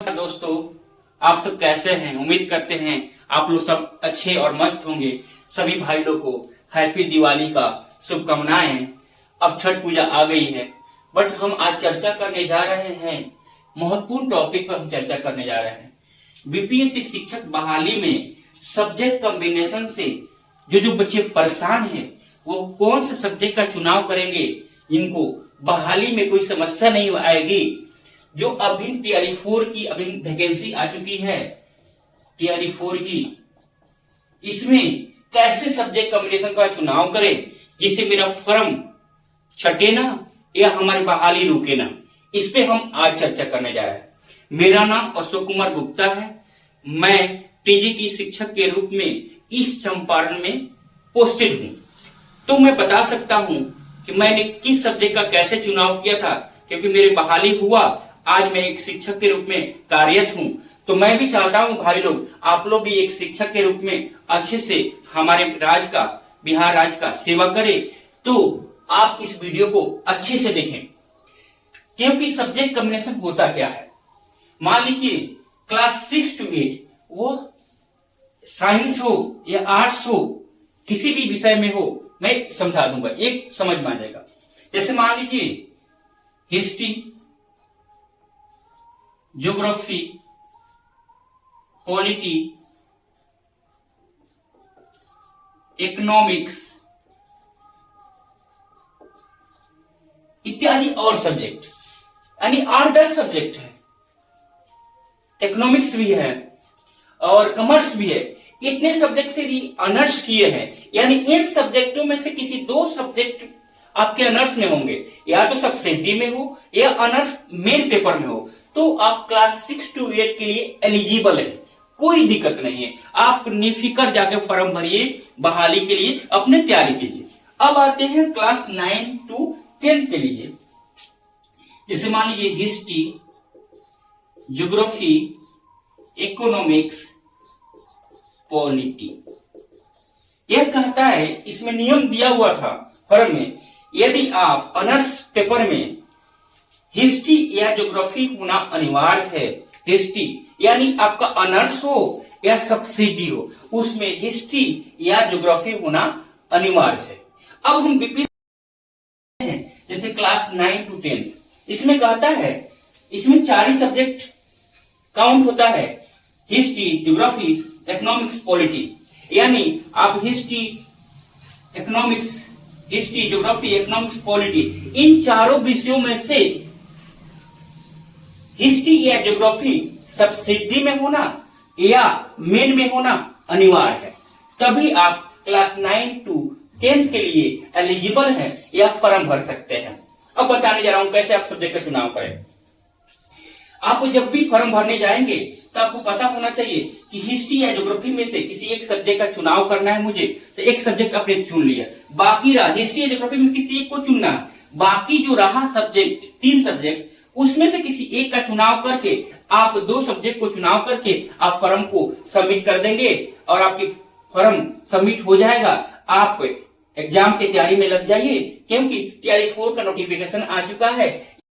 दोस्तों, आप सब कैसे हैं? उम्मीद करते हैं आप लोग सब अच्छे और मस्त होंगे। सभी भाई लोग को हैप्पी दिवाली का शुभकामनाएं। अब छठ पूजा आ गई है, बट हम आज चर्चा करने जा रहे हैं महत्वपूर्ण टॉपिक पर। हम चर्चा करने जा रहे हैं बीपीएससी शिक्षक बहाली में सब्जेक्ट कॉम्बिनेशन से जो बच्चे परेशान हैं वो कौन से सब्जेक्ट का चुनाव करेंगे जिनको बहाली में कोई समस्या नहीं आएगी। जो अभी टीआरई 4 की अभी वैकेंसी आ चुकी है, टीआरई 4 की, इसमें कैसे सब्जेक्ट कॉम्बिनेशन का चुनाव करें जिससे मेरा फॉर्म छटे ना या हमारी बहाली रुके ना। इस पे हम आज चर्चा करने जा रहे हैं। मेरा नाम अशोक कुमार गुप्ता है। मैं टीजीटी शिक्षक के रूप में इस चंपारण में पोस्टेड हूं। तो मैं बता सकता हूं कि मैंने किस सब्जेक्ट का कैसे चुनाव किया था, क्योंकि मेरे बहाली हुआ। आज मैं एक शिक्षक के रूप में कार्यरत हूं। तो मैं भी चाहता हूं भाई लोग, आप लोग भी एक शिक्षक के रूप में अच्छे से हमारे राज्य का, बिहार राज्य का सेवा करें। तो आप इस वीडियो को अच्छे से देखें, क्योंकि सब्जेक्ट कॉम्बिनेशन होता क्या है। मान लीजिए क्लास 6 to 8 वो साइंस हो या आर्ट्स हो, किसी भी विषय में हो, मैं समझा दूंगा, एक समझ में आ जाएगा। जैसे मान लीजिए हिस्ट्री, ज्योग्राफी, पॉलिटी, इकोनॉमिक्स इत्यादि और सब्जेक्ट, यानी 8-10 सब्जेक्ट है। इकोनॉमिक्स भी है और कॉमर्स भी है। इतने सब्जेक्ट से यदि ऑनर्स किए हैं, यानी इन सब्जेक्टों में से किसी 2 सब्जेक्ट आपके ऑनर्स में होंगे, या तो सब्सिडी में हो या ऑनर्स मेन पेपर में हो, तो आप क्लास 6 to 8 के लिए एलिजिबल है। कोई दिक्कत नहीं है, आप निफिकर जाके फॉर्म भरिए बहाली के लिए, अपने तैयारी के लिए। अब आते हैं क्लास 9 to 10 के लिए। जैसे मान लीजिए हिस्ट्री, ज्योग्राफी, इकोनॉमिक्स, पॉलिटी। यह कहता है, इसमें नियम दिया हुआ था फॉर्म में, यदि आप ऑनर्स पेपर में हिस्ट्री या ज्योग्राफी होना अनिवार्य है, हिस्ट्री यानी आपका ऑनर्स हो या सब्सिडी हो, उसमें हिस्ट्री या ज्योग्राफी होना अनिवार्य है। अब हम बीपीएससी हैं, जैसे क्लास 9 to 10, इसमें कहता है, इसमें 4 ही सब्जेक्ट काउंट होता है, हिस्ट्री, ज्योग्राफी, इकोनॉमिक्स, पॉलिटी। यानी आप हिस्ट्री, ज्योग्राफी, इकोनॉमिक्स, पॉलिटी, इन चारों विषयों में से हिस्ट्री या ज्योग्राफी सब्सिडी में होना या मेन में होना अनिवार्य है। तभी आप क्लास 9 to 10 के लिए एलिजिबल हैं या फॉर्म भर सकते हैं। अब बताने जा रहा हूं कैसे आप सब्जेक्ट का चुनाव करें। आप जब भी फॉर्म भरने जाएंगे तो आपको पता होना चाहिए कि हिस्ट्री या ज्योग्राफी में से किसी एक सब्जेक्ट का चुनाव करना है मुझे, तो एक सब्जेक्ट आपने चुन लिया, बाकी रहा हिस्ट्री या ज्योग्राफी में किसी एक को चुनना है। बाकी जो रहा सब्जेक्ट, 3 सब्जेक्ट, उसमें से किसी एक का चुनाव करके आप 2 सब्जेक्ट को चुनाव करके आप फॉर्म को सबमिट कर देंगे और आपकी फॉर्म सबमिट हो जाएगा। आप एग्जाम की तैयारी में लग जाइए, क्योंकि टीआरई 4 का नोटिफिकेशन आ चुका है।